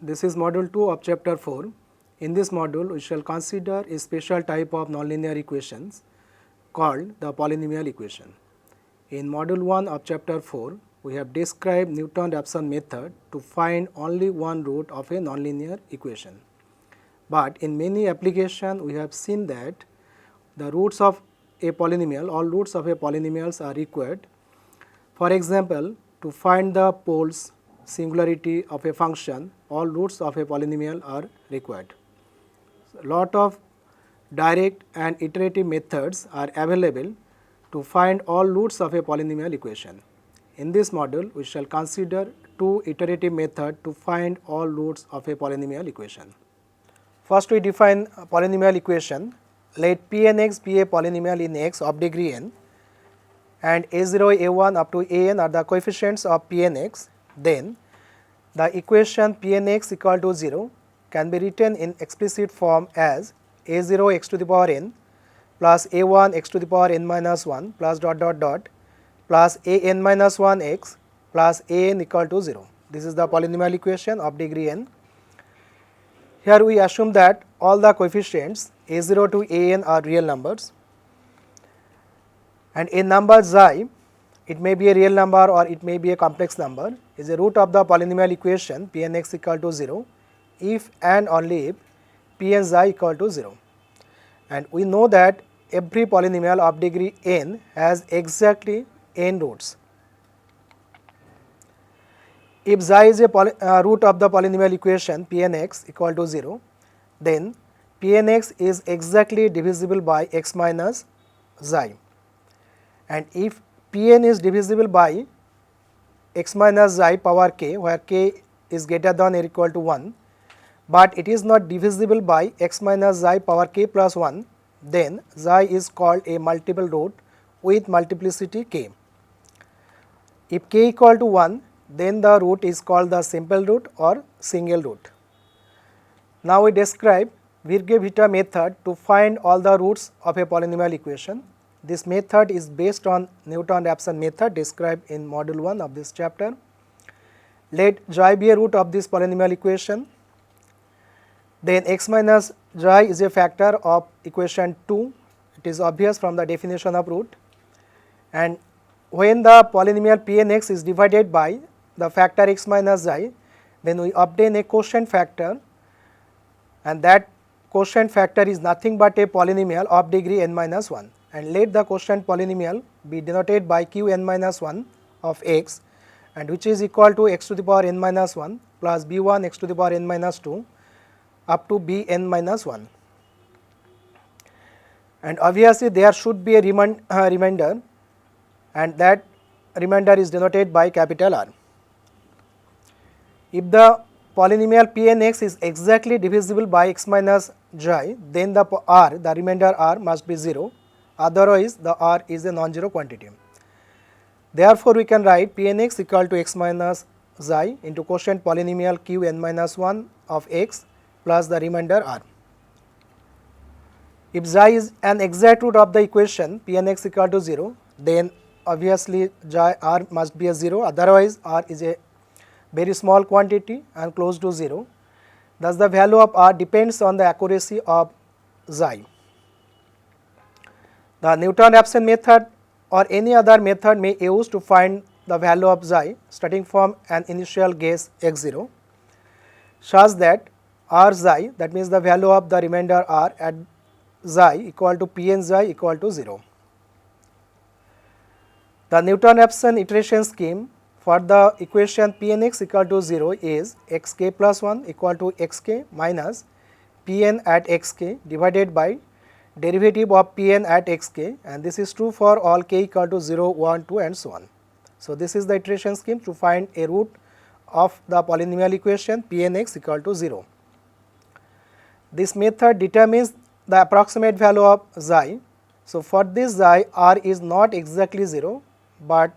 This is module 2 of chapter 4. In this module, we shall consider a special type of nonlinear equations called the polynomial equation. In module 1 of chapter 4, we have described Newton-Raphson method to find only one root of a nonlinear equation. But in many applications, we have seen that the roots of a polynomial, all roots of a polynomials are required. For example, to find the poles singularity of a function, all roots of a polynomial are required. A lot of direct and iterative methods are available to find all roots of a polynomial equation. In this module, we shall consider two iterative methods to find all roots of a polynomial equation. First, we define a polynomial equation. Let Pnx be a polynomial in x of degree n, and a0, a1 up to an are the coefficients of Pnx. Then the equation Pnx equal to 0 can be written in explicit form as a0 x to the power n plus a1 x to the power n minus 1 plus dot dot dot plus an minus 1 x plus an equal to 0. This is the polynomial equation of degree n. Here we assume that all the coefficients a0 to an are real numbers, and a number xi, it may be a real number or it may be a complex number, is a root of the polynomial equation Pnx equal to 0 if and only if P and xi equal to 0. And we know that every polynomial of degree n has exactly n roots. If xi is a root of the polynomial equation Pnx equal to 0, then Pnx is exactly divisible by x minus xi. And if Pn is divisible by x minus xi power k, where k is greater than or equal to 1, but it is not divisible by x minus xi power k plus 1, then xi is called a multiple root with multiplicity k. If k equal to 1, then the root is called the simple root or single root. Now we describe Virge-Vitta method to find all the roots of a polynomial equation. This method is based on Newton-Raphson method described in module 1 of this chapter. Let xi be a root of this polynomial equation. Then x minus xi is a factor of equation 2. It is obvious from the definition of root. And when the polynomial Pnx is divided by the factor x minus xi, then we obtain a quotient factor, and that quotient factor is nothing but a polynomial of degree n minus 1. And let the quotient polynomial be denoted by qn minus 1 of x, and which is equal to x to the power n minus 1 plus b1 x to the power n minus 2 up to bn minus 1. And obviously there should be a remainder, and that remainder is denoted by capital R. If the polynomial Pnx is exactly divisible by x minus xi, then the r, the remainder r must be 0, otherwise the r is a non-zero quantity. Therefore, we can write Pnx equal to x minus xi into quotient polynomial qn minus 1 of x plus the remainder r. If xi is an exact root of the equation Pnx equal to 0, then obviously r must be a 0, otherwise r is a very small quantity and close to 0. Thus, the value of r depends on the accuracy of xi. The Newton-Raphson method or any other method may use to find the value of xi starting from an initial guess x0, such that r xi, that means the value of the remainder r at xi equal to P n xi equal to 0. The Newton-Raphson iteration scheme for the equation Pnx equal to 0 is xk plus 1 equal to xk minus Pn at xk divided by derivative of Pn at xk, and this is true for all k equal to 0, 1, 2 and so on. So, this is the iteration scheme to find a root of the polynomial equation Pnx equal to 0. This method determines the approximate value of xi. So, for this xi, r is not exactly 0, but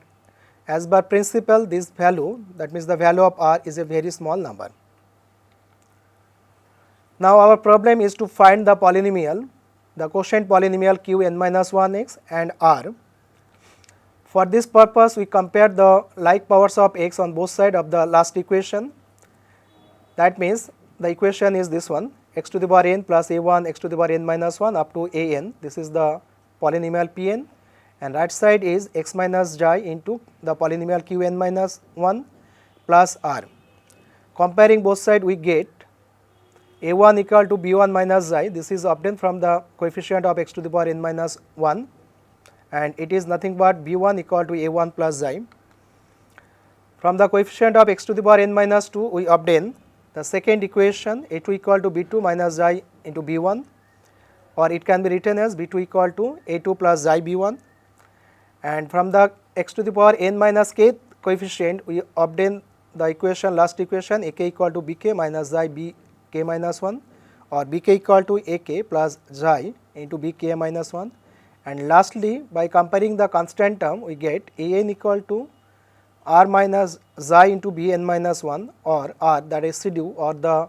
as per principle this value, that means the value of r is a very small number. Now, our problem is to find the polynomial, the quotient polynomial qn minus 1x and r. For this purpose, we compare the like powers of x on both sides of the last equation. That means the equation is this one, x to the power n plus a1 x to the power n minus 1 up to an. This is the polynomial Pn, and right side is x minus xi into the polynomial Qn minus 1 plus r. Comparing both sides, we get a1 equal to b1 minus xi. This is obtained from the coefficient of x to the power n minus 1, and it is nothing but b1 equal to a1 plus xi. From the coefficient of x to the power n minus 2, we obtain the second equation, a2 equal to b2 minus xi into b1, or it can be written as b2 equal to a2 plus xi b1. And from the x to the power n minus k coefficient, we obtain the equation, last equation, ak equal to bk minus xi bk minus 1, or bk equal to ak plus xi into bk minus 1. And lastly, by comparing the constant term, we get an equal to r minus xi into bn minus 1, or r, that is residue or the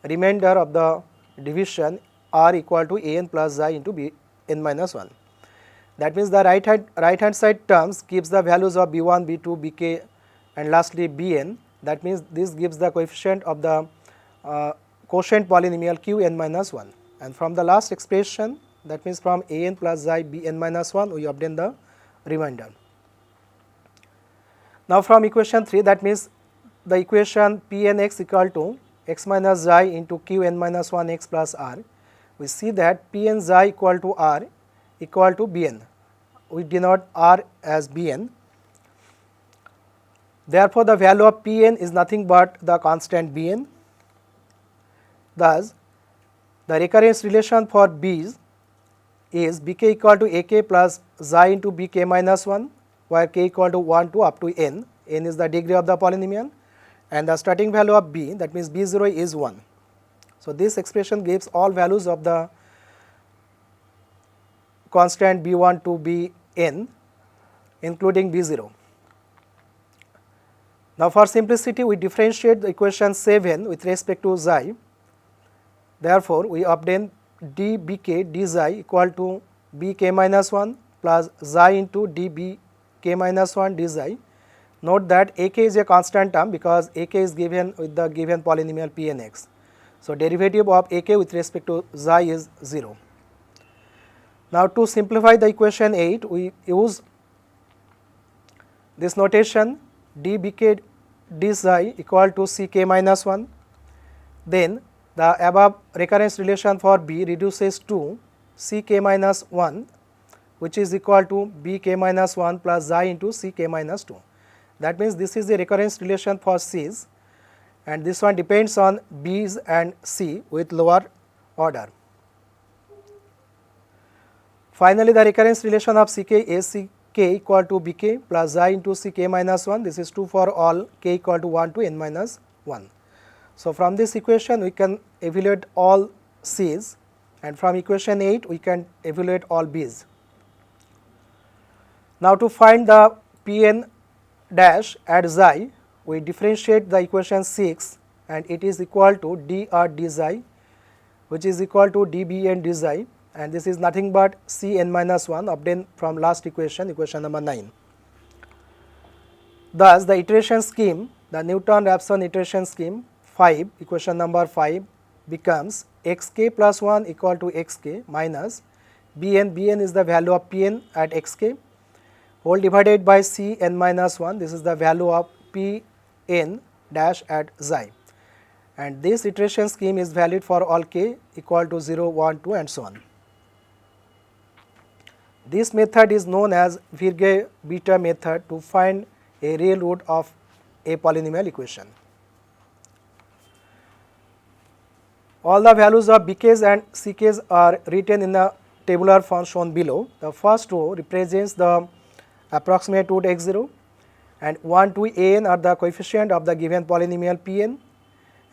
remainder of the division, r equal to an plus xi into bn minus 1. That means the right hand side terms gives the values of b1, b2, bk, and lastly bn. That means this gives the coefficient of the quotient polynomial Qn minus 1. And from the last expression, that means from an plus xi bn minus 1, we obtain the remainder. Now from equation 3, that means the equation Pnx equal to x minus xi into Qn minus 1 x plus r. We see that Pn xi equal to r equal to bn. We denote r as bn. Therefore, the value of Pn is nothing but the constant bn. Thus, the recurrence relation for b's is bk equal to ak plus xi into bk minus 1, where k equal to 1 to up to n. N is the degree of the polynomial, and the starting value of b, that means b0 is 1. So this expression gives all values of the constant b1 to bn, including b0. Now for simplicity, we differentiate the equation 7 with respect to xi. Therefore, we obtain dbk dxi equal to bk minus 1 plus xi into dbk minus 1 dxi. Note that ak is a constant term because ak is given with the given polynomial Pnx. So derivative of ak with respect to xi is 0. Now to simplify the equation 8, we use this notation dbk dxi equal to ck minus 1. Then the above recurrence relation for b reduces to ck minus 1, which is equal to bk minus 1 plus xi into ck minus 2. That means this is the recurrence relation for c's, and this one depends on b's and c with lower order. Finally, the recurrence relation of ck is ck equal to bk plus xi into ck minus 1. This is true for all k equal to 1 to n minus 1. So from this equation, we can evaluate all c's, and from equation 8, we can evaluate all b's. Now to find the Pn dash at xi, we differentiate the equation 6, and it is equal to dr dxi, which is equal to dbn dxi, and this is nothing but cn minus 1 obtained from last equation, equation number 9. Thus, the iteration scheme, the Newton-Raphson iteration scheme 5, equation number 5 becomes xk plus 1 equal to xk minus bn is the value of Pn at xk, whole divided by Cn minus 1, this is the value of Pn dash at xi, and this iteration scheme is valid for all k equal to 0, 1, 2 and so on. This method is known as Virge-Beta method to find a real root of a polynomial equation. All the values of bk's and ck's are written in the tabular form shown below. The first row represents the approximate root x0, and 1 to an are the coefficient of the given polynomial Pn,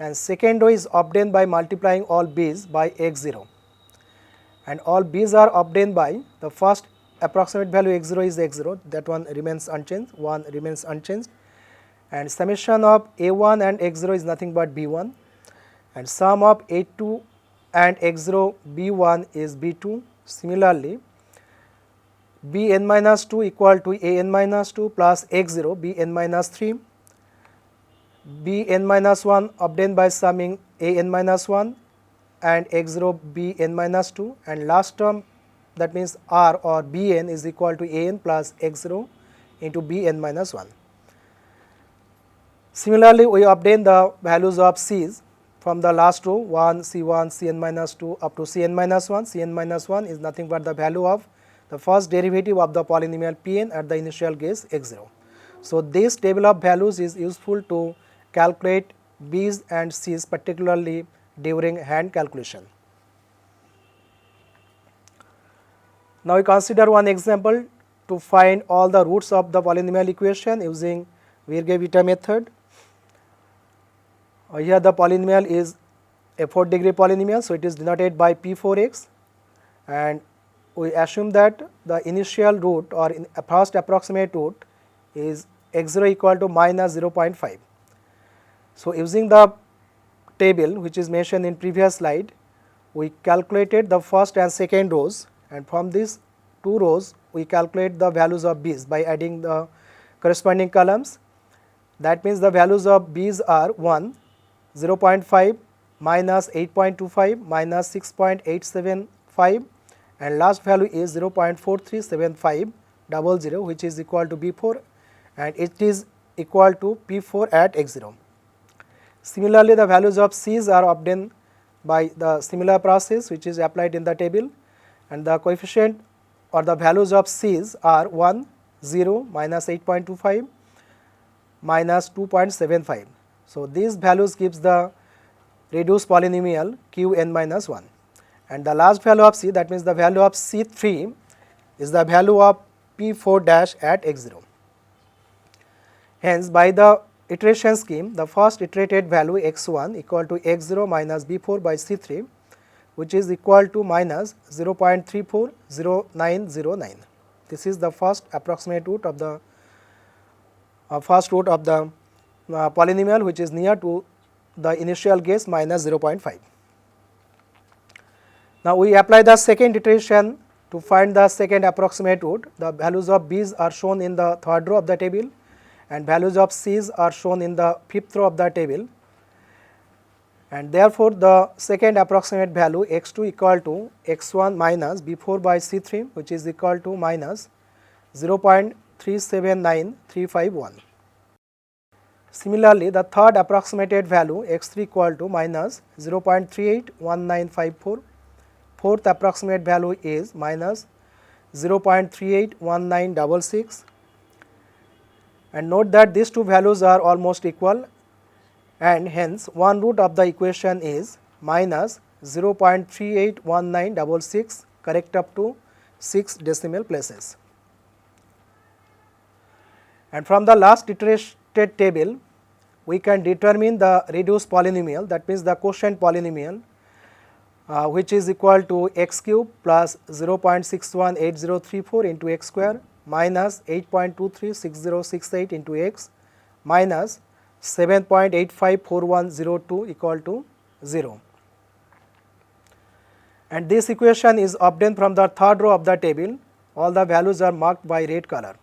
and second row is obtained by multiplying all b's by x0, and all b's are obtained by the first approximate value x0 is x0, that one remains unchanged, 1 remains unchanged, and summation of a1 and x0 is nothing but b1, and sum of a2 and x0 b1 is b2. Similarly, bn minus 2 equal to an minus 2 plus x0 bn minus 3, bn minus 1 obtained by summing an minus 1 and x0 bn minus 2, and last term, that means r or bn is equal to an plus x0 into bn minus 1. Similarly, we obtain the values of c's from the last row 1, c1, cn minus 2 up to cn minus 1. Cn minus 1 is nothing but the value of the first derivative of the polynomial Pn at the initial guess x0. So, this table of values is useful to calculate b's and c's, particularly during hand calculation. Now, we consider one example to find all the roots of the polynomial equation using Virge-Vitta method. Here the polynomial is a 4th degree polynomial, so it is denoted by p4x, and we assume that the initial root or first approximate root is x0 equal to minus 0.5. So, using the table which is mentioned in previous slide, we calculated the first and second rows, and from these two rows we calculate the values of b's by adding the corresponding columns. That means the values of b's are 1, 0.5 minus 8.25 minus 6.875, and last value is 0.437500, which is equal to b4, and it is equal to p4 at x0. Similarly, the values of c's are obtained by the similar process which is applied in the table, and the coefficient or the values of c's are 1, 0, minus 8.25, minus 2.75. So, these values gives the reduced polynomial qn minus 1, and the last value of c, that means the value of c3 is the value of p4 dash at x0. Hence, by the iteration scheme, the first iterated value x1 equal to x0 minus b4 by c3, which is equal to minus 0.340909. This is the first approximate root of the polynomial, which is near to the initial guess minus 0.5. Now, we apply the second iteration to find the second approximate root. The values of b's are shown in the third row of the table, and values of c's are shown in the fifth row of the table, and therefore, the second approximate value x2 equal to x1 minus b4 by c3, which is equal to minus 0.379351. Similarly, the third approximated value x3 equal to minus 0.381954. Fourth approximate value is minus 0.381966, and note that these two values are almost equal, and hence one root of the equation is minus 0.381966, correct up to 6 decimal places. And from the last iterated table, we can determine the reduced polynomial, that means the quotient polynomial, which is equal to x cube plus 0.618034 into x square minus 8.236068 into x minus 7.854102 equal to 0. And this equation is obtained from the third row of the table. All the values are marked by red color.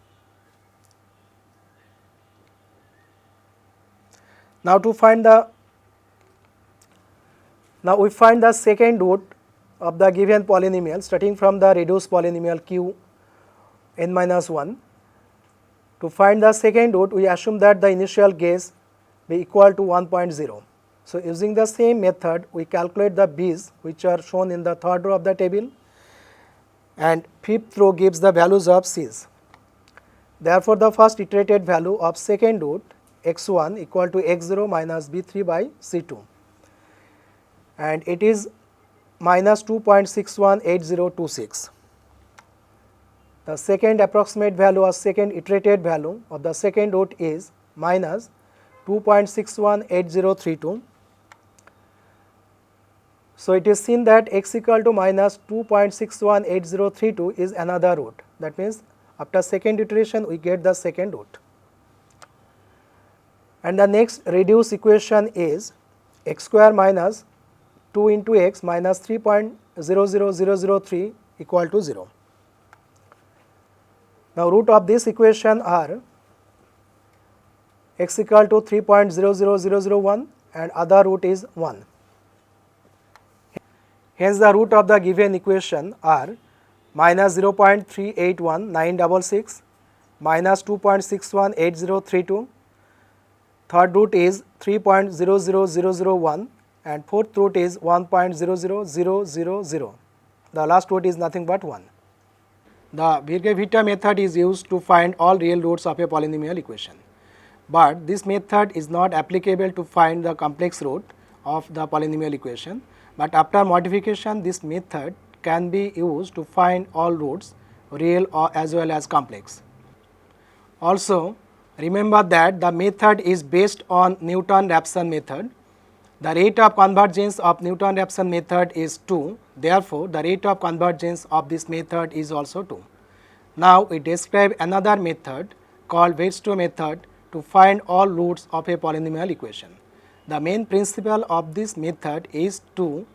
Now, we find the second root of the given polynomial, starting from the reduced polynomial q n minus 1. To find the second root, we assume that the initial guess be equal to 1.0. So, using the same method, we calculate the b's which are shown in the third row of the table, and fifth row gives the values of c's. Therefore, the first iterated value of second root x1 equal to x0 minus b3 by c2, and it is minus 2.618026. The second approximate value or second iterated value of the second root is minus 2.618032. So, it is seen that x equal to minus 2.618032 is another root. That means, after second iteration we get the second root. And the next reduced equation is x square minus 2 into x minus 3.00003 equal to 0. Now, root of this equation are x equal to 3.00001 and other root is 1. Hence the root of the given equation are minus 0.381966, minus 2.618032, third root is 3.00001 and fourth root is 1.00000. The last root is nothing but 1. The Virga-Vitta method is used to find all real roots of a polynomial equation. But this method is not applicable to find the complex root of the polynomial equation. But after modification, this method can be used to find all roots, real or as well as complex. Also, remember that the method is based on Newton-Raphson method. The rate of convergence of Newton-Raphson method is 2. Therefore, the rate of convergence of this method is also 2. Now, we describe another method called Wheatstone method to find all roots of a polynomial equation. The main principle of this method is to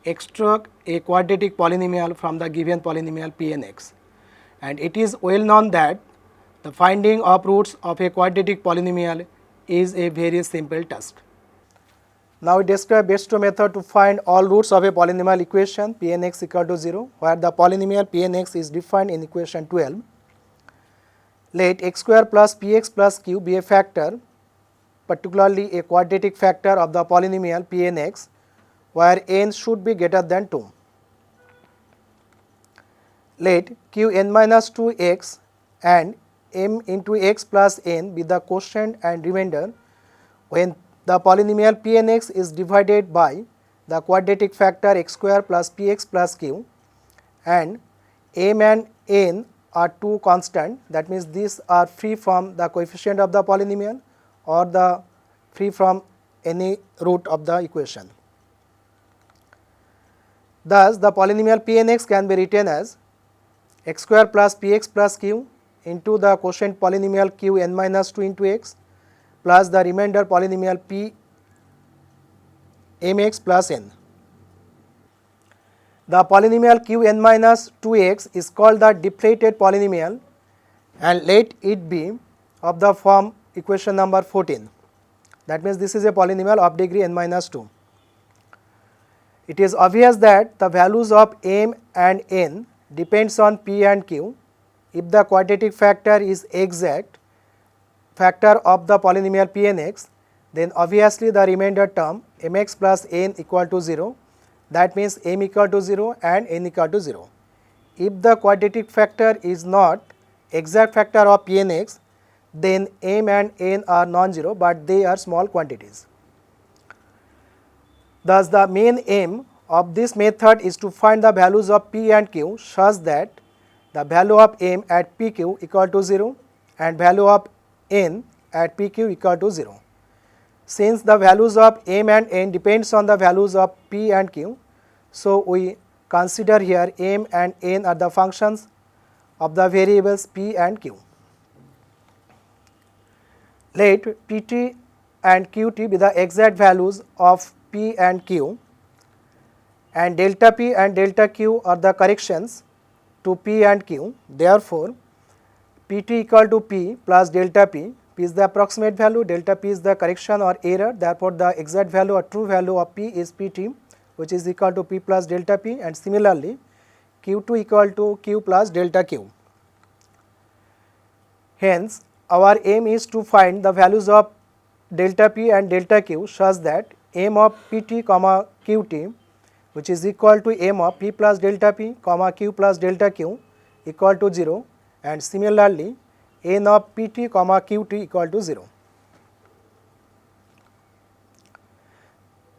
extract a quadratic polynomial from the given polynomial Pnx. And it is well known that the finding of roots of a quadratic polynomial is a very simple task. Now we describe Wheatstone method to find all roots of a polynomial equation Pnx equal to 0, where the polynomial Pnx is defined in equation 12. Let x square plus px plus q be a factor, particularly a quadratic factor of the polynomial Pnx, where n should be greater than 2. Let qn minus 2x and m into x plus n be the quotient and remainder when the polynomial Pnx is divided by the quadratic factor x square plus px plus q, and m and n are two constant. That means these are free from the coefficient of the polynomial or the free from any root of the equation. Thus, the polynomial Pnx can be written as x square plus px plus q into the quotient polynomial qn minus 2 into x plus the remainder polynomial p mx plus n. The polynomial qn minus 2x is called the deflated polynomial, and let it be of the form equation number 14. That means this is a polynomial of degree n minus 2. It is obvious that the values of m and n depends on p and q. If the quadratic factor is exact factor of the polynomial Pnx, then obviously the remainder term mx plus n equal to 0. That means m equal to 0 and n equal to 0. If the quadratic factor is not exact factor of Pnx, then m and n are non-zero, but they are small quantities. Thus, the main aim of this method is to find the values of p and q such that the value of m at pq equal to 0 and value of n at pq equal to 0. Since the values of m and n depends on the values of p and q, so we consider here m and n are the functions of the variables p and q. Let pt and qt be the exact values of p and q, and delta p and delta q are the corrections to p and q. Therefore, pt equal to p plus delta p. P is the approximate value, delta p is the correction or error. Therefore, the exact value or true value of p is pt, which is equal to p plus delta p, and similarly q2 equal to q plus delta q. Hence, our aim is to find the values of delta p and delta q such that m of pt comma qt, which is equal to m of p plus delta p comma q plus delta q equal to 0, and similarly n of pt comma qt equal to 0.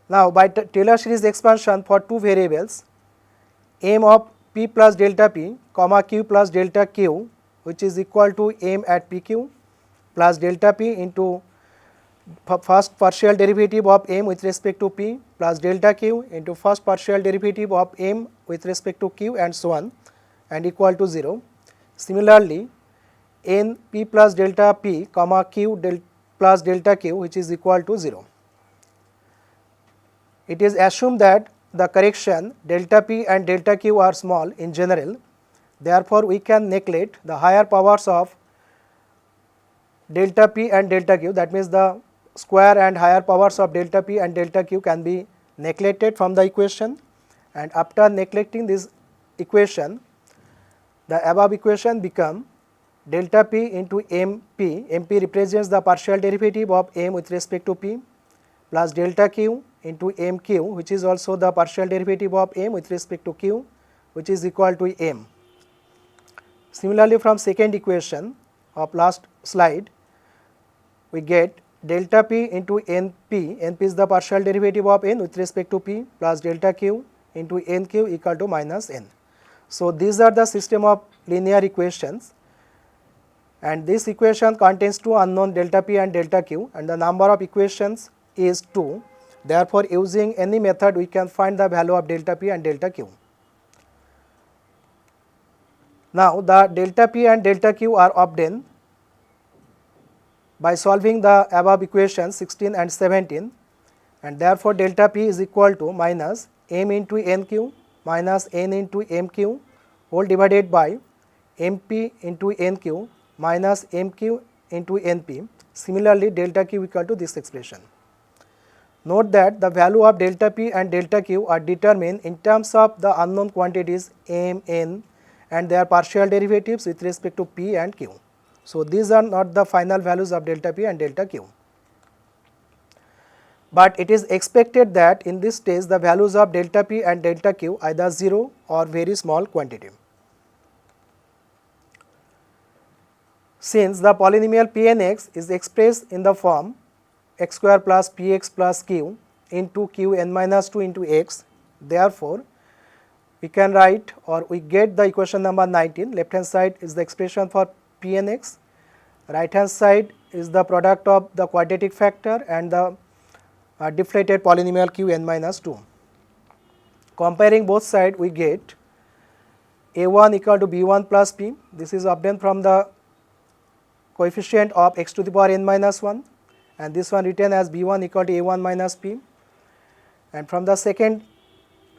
Now, by Taylor series expansion for two variables, m of p plus delta p comma q plus delta q, which is equal to m at pq plus delta p into first partial derivative of m with respect to p plus delta q into first partial derivative of m with respect to q, and so on, and equal to 0. Similarly, n p plus delta p comma q plus delta q, which is equal to 0. It is assumed that the correction delta p and delta q are small in general. Therefore, we can neglect the higher powers of delta p and delta q, that means the square and higher powers of delta p and delta q can be neglected from the equation, and after neglecting this equation, the above equation become delta p into mp, mp represents the partial derivative of m with respect to p, plus delta q into mq, which is also the partial derivative of m with respect to q, which is equal to m. Similarly, from second equation of last slide, we get delta p into np, np is the partial derivative of n with respect to p, plus delta q into nq equal to minus n. So, these are the system of linear equations, and this equation contains two unknown delta p and delta q, and the number of equations is 2. Therefore, using any method we can find the value of delta p and delta q. Now, the delta p and delta q are obtained by solving the above equations 16 and 17, and therefore, delta p is equal to minus m into nq minus n into mq whole divided by mp into nq minus mq into np. Similarly, delta q equal to this expression. Note that the value of delta p and delta q are determined in terms of the unknown quantities m, n and their partial derivatives with respect to p and q. So, these are not the final values of delta p and delta q, but it is expected that in this stage the values of delta p and delta q either 0 or very small quantity. Since the polynomial Pnx is expressed in the form x square plus px plus q into qn minus 2 into x, therefore, we can write or we get the equation number 19. Left hand side is the expression for Pnx, right hand side is the product of the quadratic factor and the deflated polynomial qn minus 2. Comparing both sides, we get a1 equal to b1 plus p. This is obtained from the coefficient of x to the power n minus 1, and this one written as b1 equal to a1 minus p, and from the second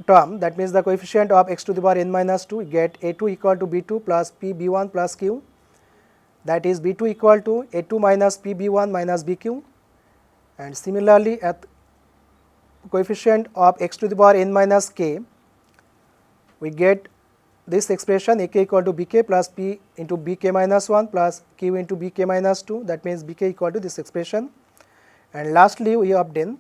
term, that means the coefficient of x to the power n minus 2, we get a2 equal to b2 plus p b1 plus q, that is b2 equal to a2 minus p b1 minus bq, and similarly at coefficient of x to the power n minus k, we get this expression ak equal to bk plus p into bk minus 1 plus q into bk minus 2, that means bk equal to this expression. And lastly, we obtain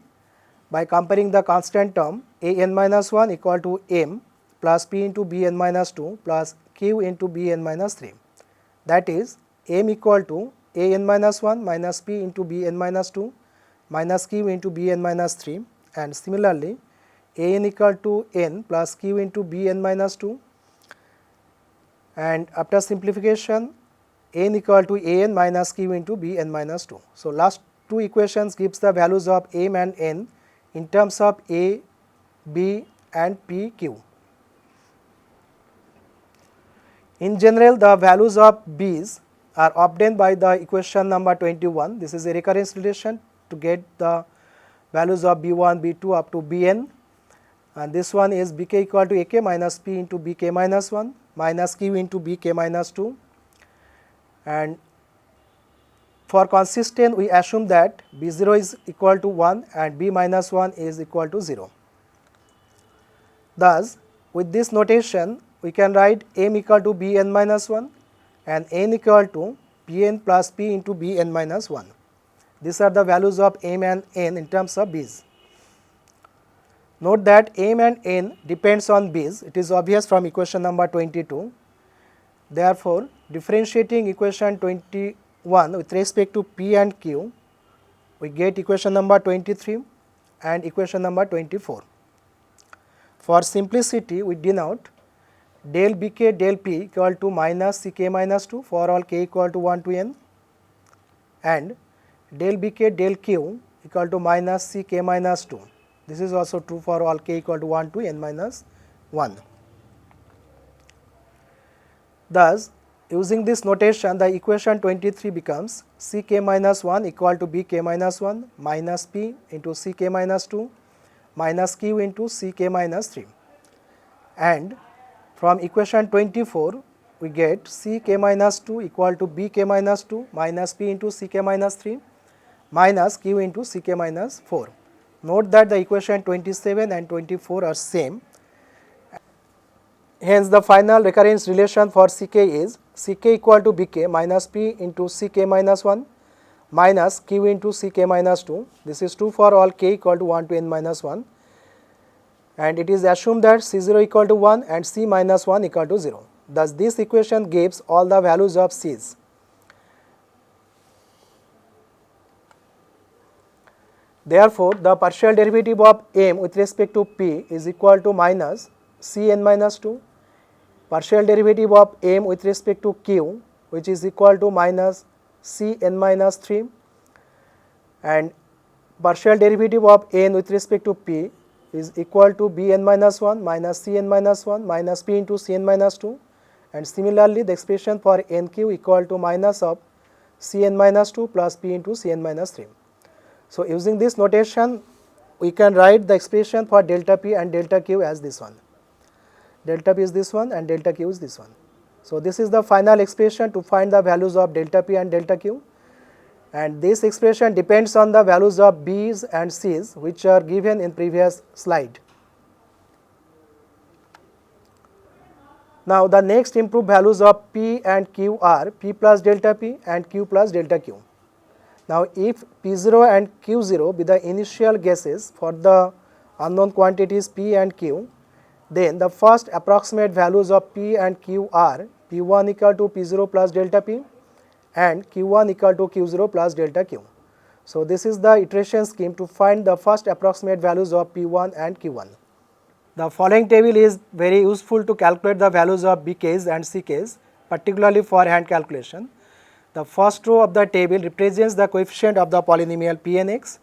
by comparing the constant term a n minus 1 equal to m plus p into b n minus 2 plus q into b n minus 3, that is m equal to a n minus 1 minus p into b n minus 2 minus q into b n minus 3, and similarly a n equal to n plus q into b n minus 2, and after simplification n equal to a n minus q into b n minus 2. So, last two equations gives the values of m and n in terms of a, b and p, q. In general, the values of b's are obtained by the equation number 21. This is a recurrence relation to get the values of b1, b2 up to bn, and this one is bk equal to ak minus p into bk minus 1 minus q into bk minus 2, and for consistent we assume that b0 is equal to 1 and b minus 1 is equal to 0. Thus, with this notation we can write m equal to bn minus 1 and n equal to bn plus p into bn minus 1. These are the values of m and n in terms of b's. Note that m and n depends on b's. It is obvious from equation number 22. Therefore, differentiating equation 21 with respect to p and q, we get equation number 23 and equation number 24. For simplicity, we denote del bk del p equal to minus ck minus 2 for all k equal to 1 to n, and del bk del q equal to minus ck minus 2. This is also true for all k equal to 1 to n minus 1. Thus, using this notation, the equation 23 becomes ck minus 1 equal to bk minus 1 minus p into ck minus 2 minus q into ck minus 3. And from equation 24, we get ck minus 2 equal to bk minus 2 minus p into ck minus 3 minus q into ck minus 4. Note that the equation 27 and 24 are same. Hence, the final recurrence relation for ck is ck equal to bk minus p into ck minus 1 minus q into ck minus 2. This is true for all k equal to 1 to n minus 1, and it is assumed that c0 equal to 1 and c minus 1 equal to 0. Thus, this equation gives all the values of c's. Therefore, the partial derivative of m with respect to p is equal to minus cn minus 2, partial derivative of m with respect to q, which is equal to minus cn minus 3, and partial derivative of n with respect to p is equal to bn minus 1 minus cn minus 1 minus p into cn minus 2, and similarly the expression for nq equal to minus of cn minus 2 plus p into cn minus 3. So, using this notation, we can write the expression for delta p and delta q as this one. Delta p is this one and delta q is this one. So, this is the final expression to find the values of delta p and delta q, and this expression depends on the values of b's and c's which are given in previous slide. Now, the next improved values of p and q are p plus delta p and q plus delta q. Now, if p0 and q0 be the initial guesses for the unknown quantities p and q, then the first approximate values of p and q are p1 equal to p0 plus delta p and q1 equal to q0 plus delta q. So, this is the iteration scheme to find the first approximate values of p1 and q1. The following table is very useful to calculate the values of bk's and ck's, particularly for hand calculation. The first row of the table represents the coefficient of the polynomial Pnx,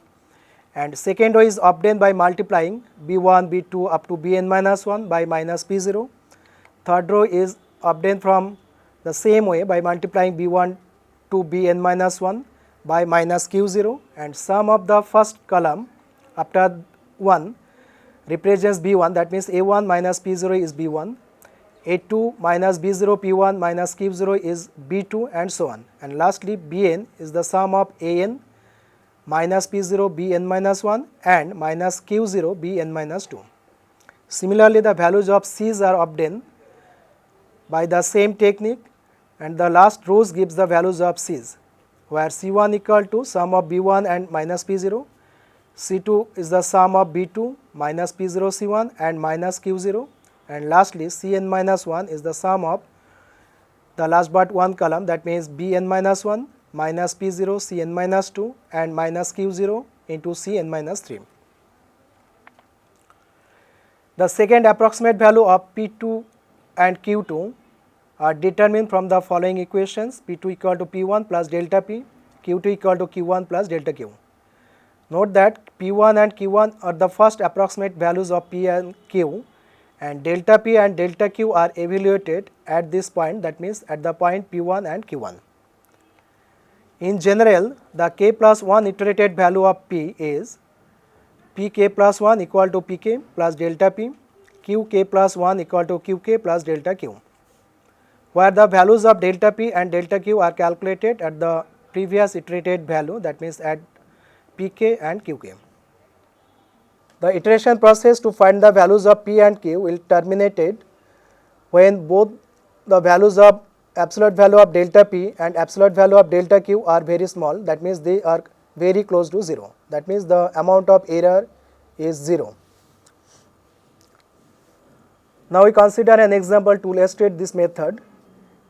and second row is obtained by multiplying b1, b2 up to bn minus 1 by minus p0. Third row is obtained from the same way by multiplying b1 to bn minus 1 by minus q0, and sum of the first column after 1 represents b1, that means a1 minus p0 is b1, a2 minus b0 p1 minus q0 is b2, and so on. And lastly, bn is the sum of an minus p0 bn minus 1 and minus q0 bn minus 2. Similarly, the values of c's are obtained by the same technique, and the last rows gives the values of c's, where c1 equal to sum of b1 and minus p0, c2 is the sum of b2 minus p0 c1 and minus q0, and lastly cn minus 1 is the sum of the last but one column, that means bn minus 1 minus p0 cn minus 2 and minus q0 into cn minus 3. The second approximate value of p2 and q2 are determined from the following equations: p2 equal to p1 plus delta p, q2 equal to q1 plus delta q. Note that p1 and q1 are the first approximate values of p and q, and delta p and delta q are evaluated at this point, that means at the point p1 and q1. In general, the k plus 1 iterated value of p is pk plus 1 equal to pk plus delta p, qk plus 1 equal to qk plus delta q, where the values of delta p and delta q are calculated at the previous iterated value, that means at pk and qk. The iteration process to find the values of p and q will terminate when both the values of absolute value of delta p and absolute value of delta q are very small, that means they are very close to 0, that means the amount of error is 0. Now, we consider an example to illustrate this method.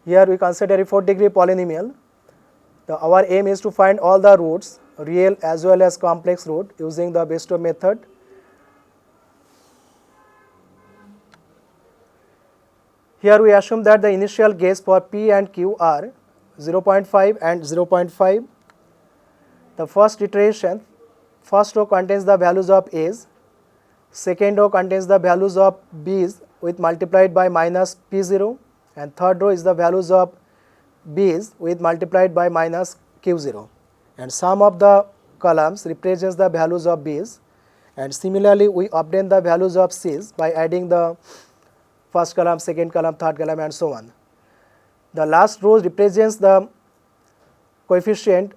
Here we consider a 4-degree polynomial. Our aim is to find all the roots, real as well as complex root, using the Bestow method. Here we assume that the initial guess for p and q are 0.5 and 0.5. The first iteration, first row contains the values of a's, second row contains the values of b's with multiplied by minus p0, and third row is the values of b's with multiplied by minus q0, and sum of the columns represents the values of b's, and similarly we obtain the values of c's by adding the first column, second column, third column, and so on. The last row represents the coefficient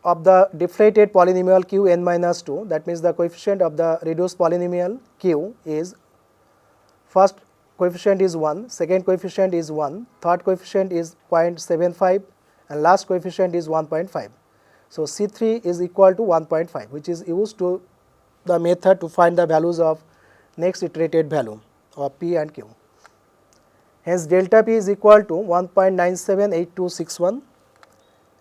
of the deflated polynomial q n minus 2, that means the coefficient of the reduced polynomial q is, first coefficient is 1, second coefficient is 1, third coefficient is 0.75 and last coefficient is 1.5. So, C3 is equal to 1.5, which is used to the method to find the values of next iterated value of p and q. Hence, delta p is equal to 1.978261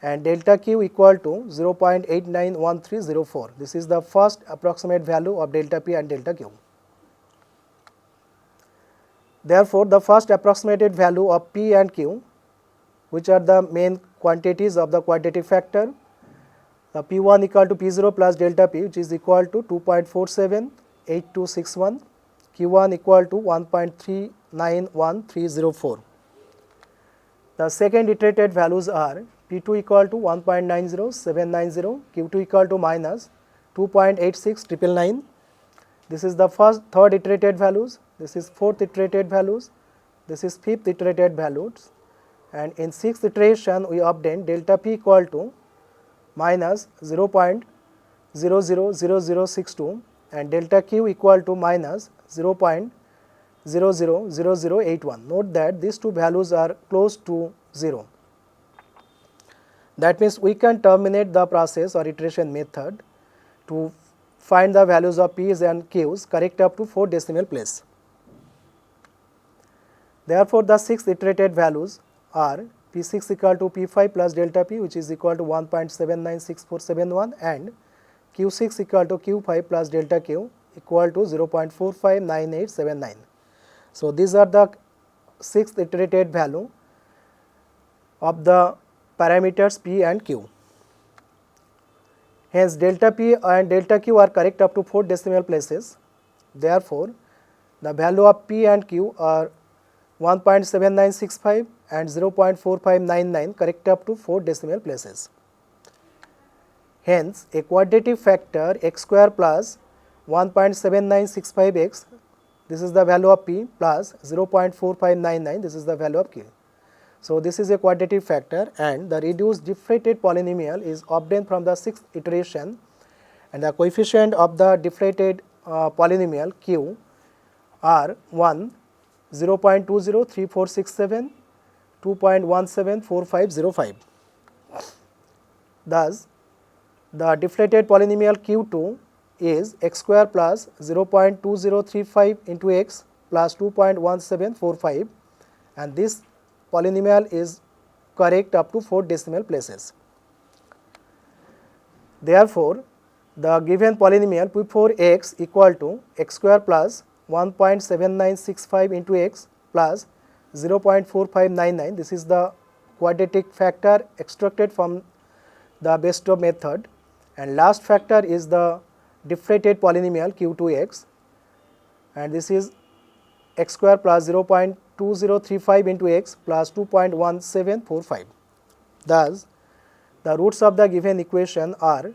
and delta q equal to 0.891304. This is the first approximate value of delta p and delta q. Therefore, the first approximated value of p and q, which are the main quantities of the quadratic factor, the p1 equal to p0 plus delta p, which is equal to 2.478261, q1 equal to 1.391304. The second iterated values are p2 equal to 1.90790, q2 equal to minus 2.86999. This is the third iterated values, this is fourth iterated values, this is fifth iterated values, and in sixth iteration we obtain delta p equal to minus 0.000062 and delta q equal to minus 0.000081. Note that these two values are close to 0. That means we can terminate the process or iteration method to find the values of p's and q's correct up to 4 decimal place. Therefore, the 6 iterated values are p6 equal to p5 plus delta p, which is equal to 1.796471, and q6 equal to q5 plus delta q equal to 0.459879. So, these are the 6th iterated value of the parameters p and q. Hence, delta p and delta q are correct up to 4 decimal places. Therefore, the value of p and q are 1.7965 and 0.4599 correct up to 4 decimal places. Hence, a quadratic factor x square plus 1.7965x, this is the value of p, plus 0.4599, this is the value of q. So, this is a quadratic factor and the reduced deflated polynomial is obtained from the 6th iteration, and the coefficient of the deflated polynomial q are 1, 0.203467, 2.174505. Thus, the deflated polynomial q2 is x square plus 0.2035 into x plus 2.1745, and this polynomial is correct up to 4 decimal places. Therefore, the given polynomial p4x equal to x square plus 1.7965 into x plus 0.4599, this is the quadratic factor extracted from the Best-of method, and last factor is the deflated polynomial q2x, and this is x square plus 0.2035 into x plus 2.1745. Thus, the roots of the given equation are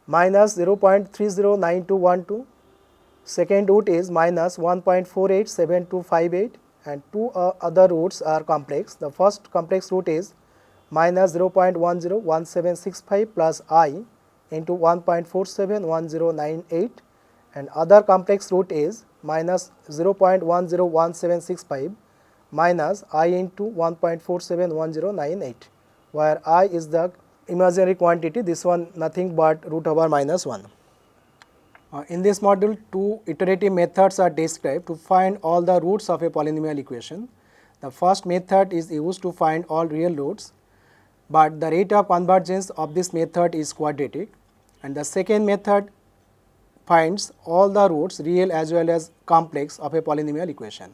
minus 0.309212, second root is minus 1.487258, and two other roots are complex. The first complex root is minus 0.101765 plus I into 1.471098, and other complex root is minus 0.101765 minus I into 1.471098, where I is the imaginary quantity, this one nothing but root over minus 1. In this module, 2 iterative methods are described to find all the roots of a polynomial equation. The first method is used to find all real roots, but the rate of convergence of this method is quadratic, and the second method finds all the roots, real as well as complex, of a polynomial equation.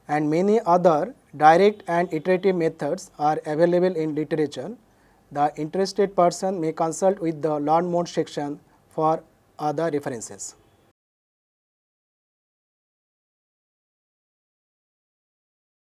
And many other direct and iterative methods are available in literature. The interested person may consult with the Learn More section for other references.